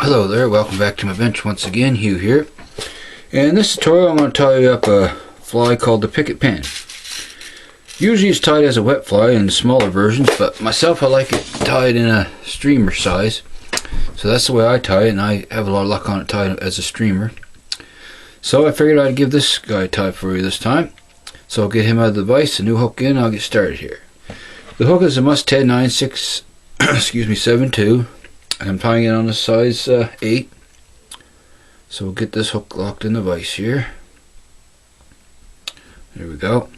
Hello there, welcome back to my bench once again. Hugh here. And in this tutorial I'm going to tie up a fly called the picket pen. Usually it's tied as a wet fly in smaller versions, but myself I like it tied in a streamer size. So that's the way I tie it, and I have a lot of luck on it tied as a streamer. So I figured I'd give this guy a tie for you this time. So I'll get him out of the vise, a new hook in, I'll get started here. The hook is a Mustad 9672. And I'm tying it on a size 8. So we'll get this hook locked in the vise here. There we go.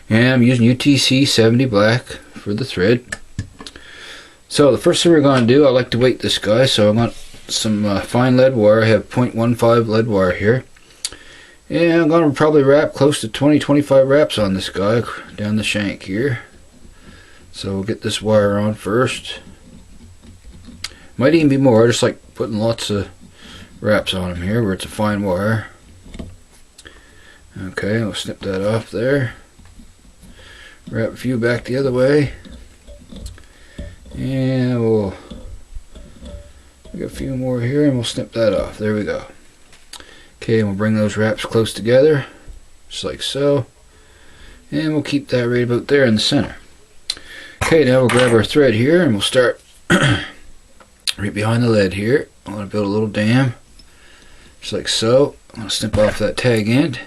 And I'm using UTC 70 black for the thread. So the first thing we're going to do, I like to weight this guy. So I want some fine lead wire. I have 0.15 lead wire here. And I'm going to probably wrap close to 20-25 wraps on this guy down the shank here. So we'll get this wire on first. Might even be more. I just like putting lots of wraps on him here where it's a fine wire. Okay, we'll snip that off there. Wrap a few back the other way. And we'll get a few more here and we'll snip that off. There we go. Okay, and we'll bring those wraps close together, just like so. And we'll keep that right about there in the center. Okay, now we'll grab our thread here and we'll start right behind the lead here. I want to build a little dam, just like so. I'm going to snip off that tag end.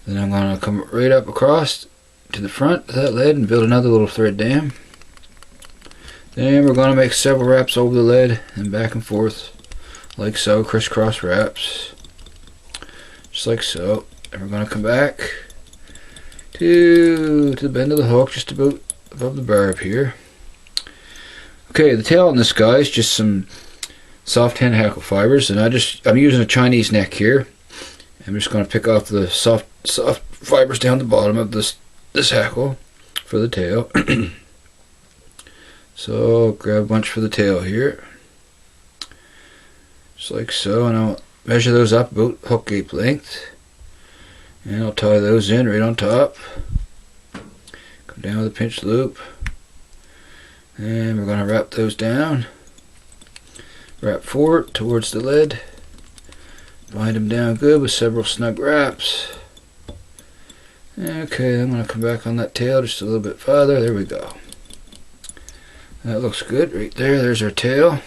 Then I'm going to come right up across to the front of that lead and build another little thread dam. Then we're going to make several wraps over the lead and back and forth, like so, crisscross wraps, just like so. And we're going to come back to the bend of the hook, just about above the barb here. Okay, the tail on this guy is just some soft hand hackle fibers, and I'm using a Chinese neck here. I'm just going to pick off the soft fibers down the bottom of this hackle for the tail. So grab a bunch for the tail here, just like so, and I'll measure those up about hook gape length, and I'll tie those in right on top. Come down with a pinch loop. And we're going to wrap those down. Wrap forward towards the lead. Bind them down good with several snug wraps. Okay, I'm going to come back on that tail just a little bit farther. There we go. That looks good right there. There's our tail.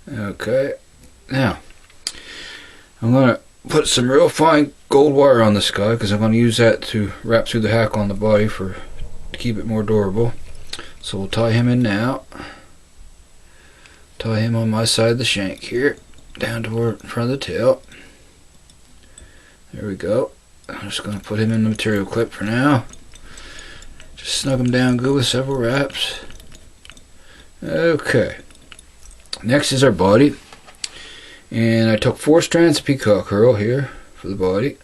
Okay. Now, I'm going to put some real fine gold wire on this guy because I'm going to use that to wrap through the hackle on the body to keep it more durable. So we'll tie him in now. Tie him on my side of the shank here, down toward in front of the tail. There we go. I'm just going to put him in the material clip for now. Just snug him down good with several wraps. Okay. Next is our body. And I took 4 strands of peacock herl here for the body.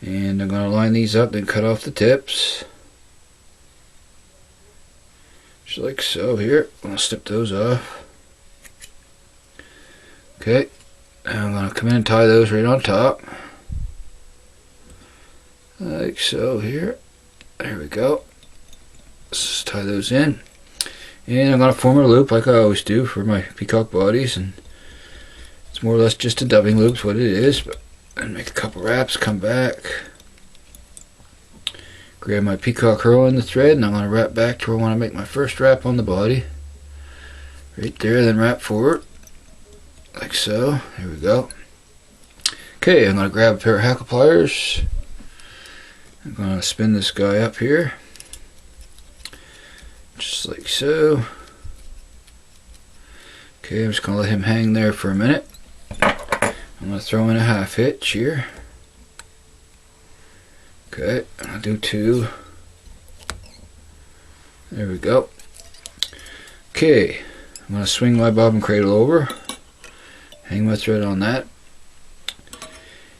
And I'm going to line these up, then cut off the tips. Just like so here. I'm going to snip those off. Okay. Now I'm going to come in and tie those right on top. Like so here. There we go. Let's just tie those in. And I'm going to form a loop like I always do for my peacock bodies. And it's more or less just a dubbing loop is what it is. But and make a couple wraps, come back, grab my peacock herl in the thread, and I'm going to wrap back to where I want to make my first wrap on the body. Right there, then wrap forward, like so. There we go. Okay, I'm going to grab a pair of hackle pliers. I'm going to spin this guy up here, just like so. Okay, I'm just going to let him hang there for a minute. I'm going to throw in a half hitch here. Okay, I'll do 2. There we go. Okay, I'm going to swing my bobbin cradle over, hang my thread on that,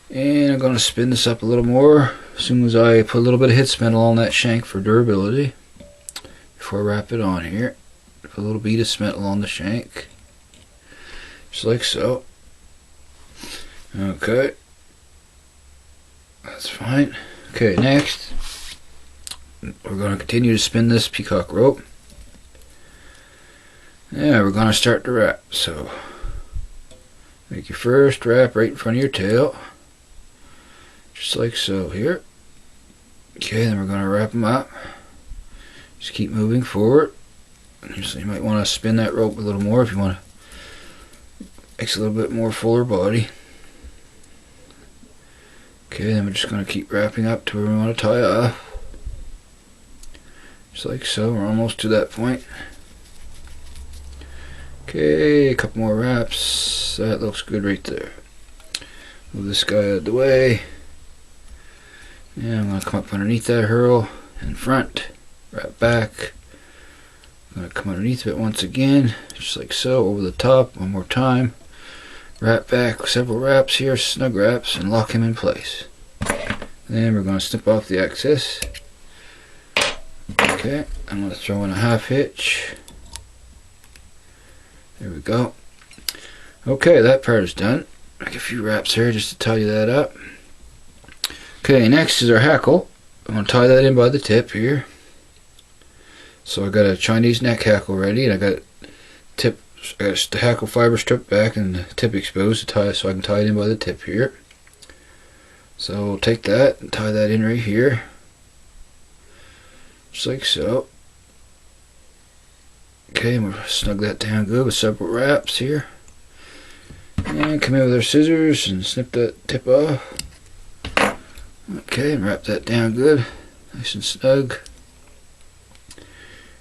and I'm going to spin this up a little more as soon as I put a little bit of hit spin along that shank for durability before I wrap it on here. Put a little bead of cement along the shank, just like so. Okay, that's fine. Okay, next we're going to continue to spin this peacock rope. Yeah, we're gonna start the wrap. So make your first wrap right in front of your tail, just like so here. Okay, then we're gonna wrap them up. Just keep moving forward. So you might want to spin that rope a little more if you want to make a little bit more fuller body. Okay, then we're just going to keep wrapping up to where we want to tie off. Just like so, we're almost to that point. Okay, a couple more wraps. That looks good right there. Move this guy out of the way. Yeah, I'm going to come up underneath that herl in front, wrap back. I'm going to come underneath it once again, just like so, over the top, one more time. Wrap back, several wraps here, snug wraps, and lock him in place. Then we're going to snip off the excess. Okay, I'm going to throw in a half hitch. There we go. Okay, that part is done. Make a few wraps here just to tie that up. Okay, next is our hackle. I'm going to tie that in by the tip here. So I got a Chinese neck hackle ready, and I got the hackle fiber stripped back and the tip exposed to tie, so I can tie it in by the tip here. So we'll take that and tie that in right here, just like so. Okay, and we'll snug that down good with several wraps here. And come in with our scissors and snip that tip off. Okay, and wrap that down good, nice and snug.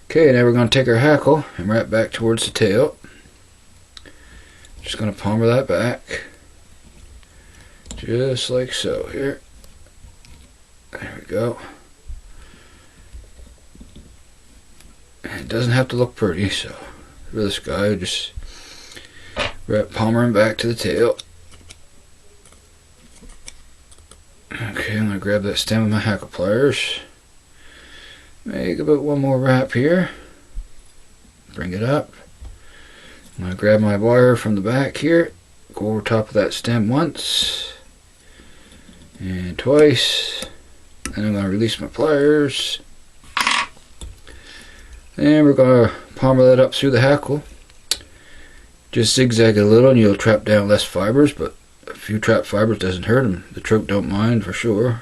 Okay, now we're going to take our hackle and wrap back towards the tail. Just going to palmer that back. Just like so here. There we go. And it doesn't have to look pretty, so for this guy, just palmer him back to the tail. Okay, I'm going to grab that stem with my hackle pliers. Make about one more wrap here. Bring it up. I'm going to grab my wire from the back here. Go over top of that stem once. And twice. Then I'm going to release my pliers. And we're going to palmer that up through the hackle. Just zigzag it a little and you'll trap down less fibers, but a few trapped fibers doesn't hurt them. The trout don't mind for sure.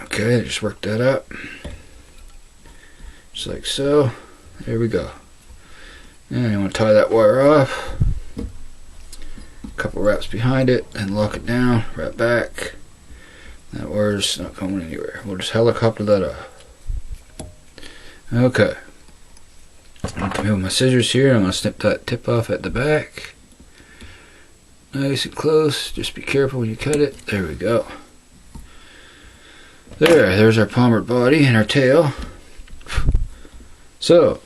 Okay, just work that up. Just like so. There we go. And you want to tie that wire off. A couple wraps behind it and lock it down. Wrap back. That wire's not going anywhere. We'll just helicopter that off. Okay. I'm going to come in with my scissors here. I'm going to snip that tip off at the back. Nice and close. Just be careful when you cut it. There we go. There's our palmered body and our tail. So,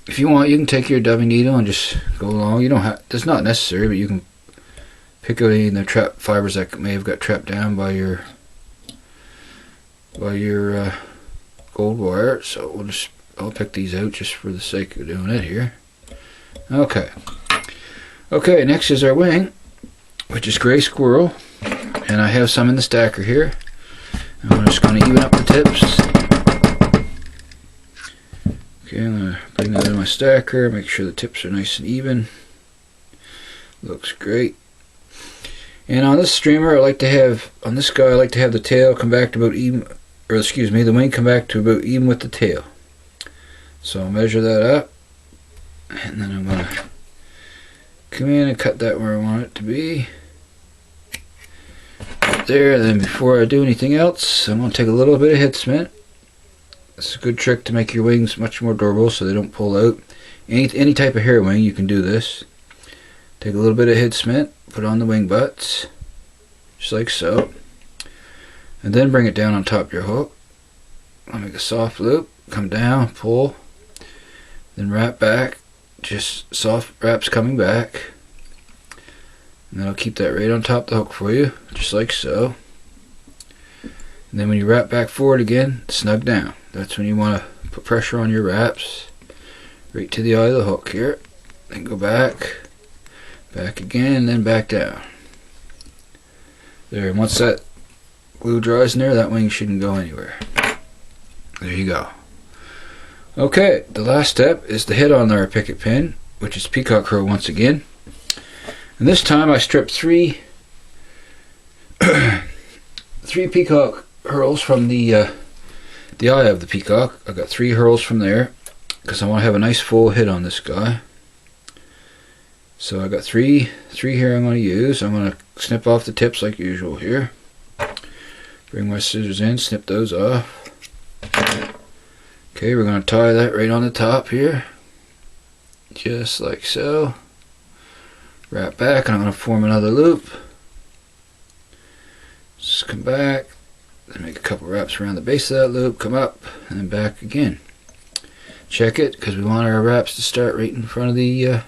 if you want, you can take your dubbing needle and just go along. You don't have, it's not necessary, but you can pick out any of the trap fibers that may have got trapped down by your gold wire. So I'll pick these out just for the sake of doing it here. Okay. Okay, next is our wing, which is gray squirrel, and I have some in the stacker here. I'm just going to even up the tips. Okay, I'm going to bring that in my stacker, make sure the tips are nice and even. Looks great. And on this streamer, on this guy, I like to have the tail come back to about even, or excuse me, the wing come back to about even with the tail. So I'll measure that up, and then I'm going to come in and cut that where I want it to be. There. Then before I do anything else, I'm going to take a little bit of head cement. It's a good trick to make your wings much more durable so they don't pull out. Any type of hair wing, you can do this. Take a little bit of head cement, put on the wing butts, just like so, and then bring it down on top of your hook. I'll make a soft loop, come down, pull, then wrap back, just soft wraps coming back. And then I'll keep that right on top of the hook for you, just like so. And then when you wrap back forward again, snug down. That's when you want to put pressure on your wraps, right to the eye of the hook here. Then go back, back again, and then back down. There, and once that glue dries in there, that wing shouldn't go anywhere. There you go. Okay, the last step is the head on our picket pin, which is peacock herl once again. And this time I stripped three peacock herls from the eye of the peacock. I got 3 herls from there because I want to have a nice full head on this guy. So I got three here I'm going to use. I'm going to snip off the tips like usual here. Bring my scissors in, snip those off. Okay, we're going to tie that right on the top here. Just like so. Wrap back, and I'm going to form another loop. Just come back, then make a couple wraps around the base of that loop, come up, and then back again. Check it, because we want our wraps to start right in front of the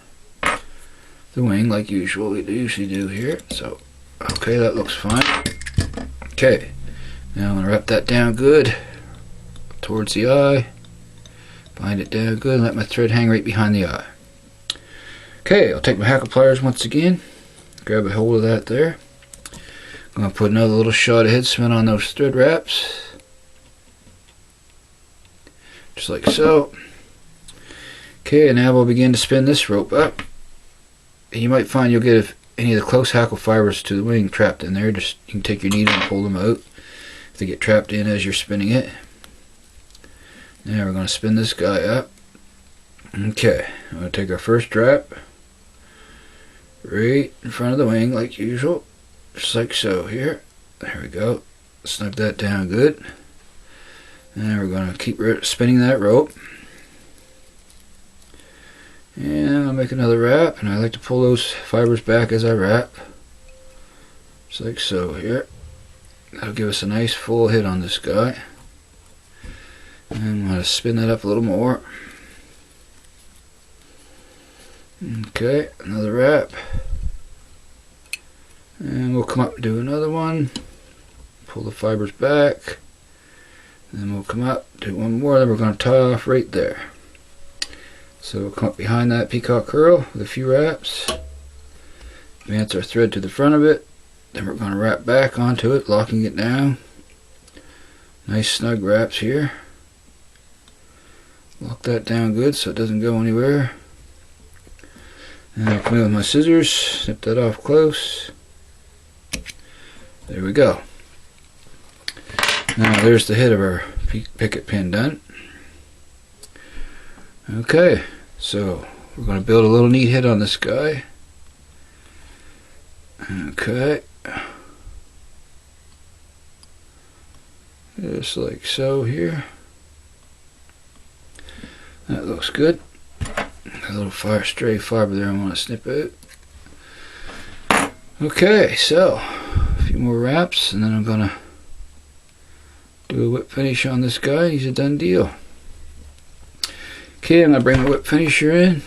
wing, like usual. We usually do here. So, okay, that looks fine. Okay, now I'm going to wrap that down good towards the eye. Bind it down good and let my thread hang right behind the eye. Okay, I'll take my hackle pliers once again, grab a hold of that there. I'm going to put another little shot of head cement on those thread wraps. Just like so. Okay, now we'll begin to spin this rope up. And you might find you'll get any of the close hackle fibers to the wing trapped in there. Just you can take your needle and pull them out if they get trapped in as you're spinning it. Now we're going to spin this guy up. Okay, I'm going to take our first wrap right in front of the wing like usual, just like so here. There we go. Snug that down good. And we're going to keep spinning that rope. And I'll make another wrap, and I like to pull those fibers back as I wrap. Just like so here. That'll give us a nice full hit on this guy. And I'm going to spin that up a little more. Okay, another wrap. And we'll come up and do another one. Pull the fibers back. And then we'll come up, do one more, then we're going to tie off right there. So we'll come up behind that peacock herl with a few wraps. Advance our thread to the front of it. Then we're going to wrap back onto it, locking it down. Nice snug wraps here. Lock that down good so it doesn't go anywhere. And I'll come in with my scissors, snip that off close. There we go. Now there's the head of our picket pin done. Okay, so we're going to build a little neat head on this guy. Okay. Just like so here. That looks good. A little stray fiber there I want to snip out. Okay, so a few more wraps and then I'm going to do a whip finish on this guy. He's a done deal. Okay, I'm going to bring my whip finisher in.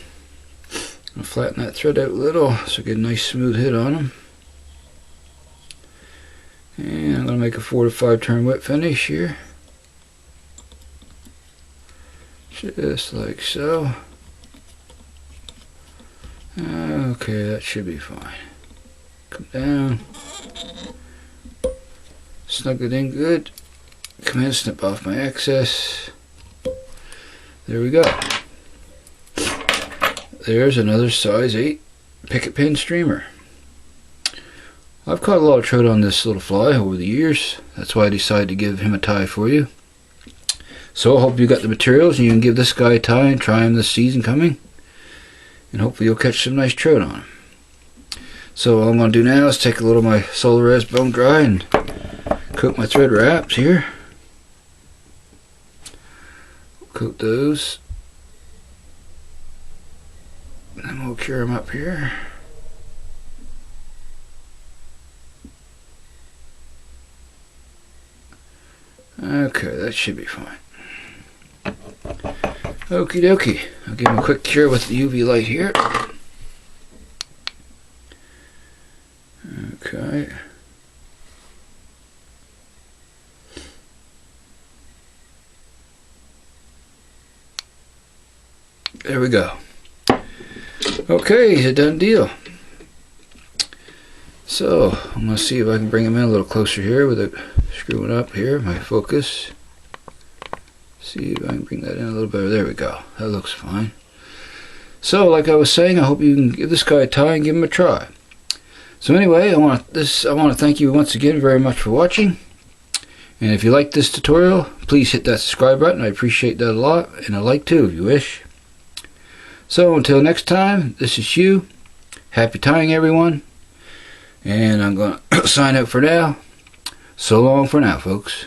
I'll flatten that thread out a little so I get a nice smooth hit on him. And I'm going to make a 4 to 5 turn whip finish here. Just like so. Okay, that should be fine. Come down. Snug it in good. Come in, snip off my excess. There we go. There's another size 8 picket pin streamer. I've caught a lot of trout on this little fly over the years. That's why I decided to give him a tie for you. So I hope you got the materials and you can give this guy a tie and try him this season coming. And hopefully you'll catch some nice trout on him. So all I'm going to do now is take a little of my Solar Res bone dry and coat my thread wraps here. Coat those. And then we'll cure them up here. Okay, that should be fine. Okie dokie. I'll give him a quick cure with the UV light here. Okay. There we go. Okay, he's a done deal. So, I'm going to see if I can bring him in a little closer here with it screwing up here, my focus. See if I can bring that in a little better. There we go. That looks fine. So, like I was saying, I hope you can give this guy a tie and give him a try. So anyway, I want to thank you once again very much for watching. And if you like this tutorial, please hit that subscribe button. I appreciate that a lot, and a like too if you wish. So until next time, this is Hugh. Happy tying, everyone. And I'm going to sign out for now. So long for now, folks.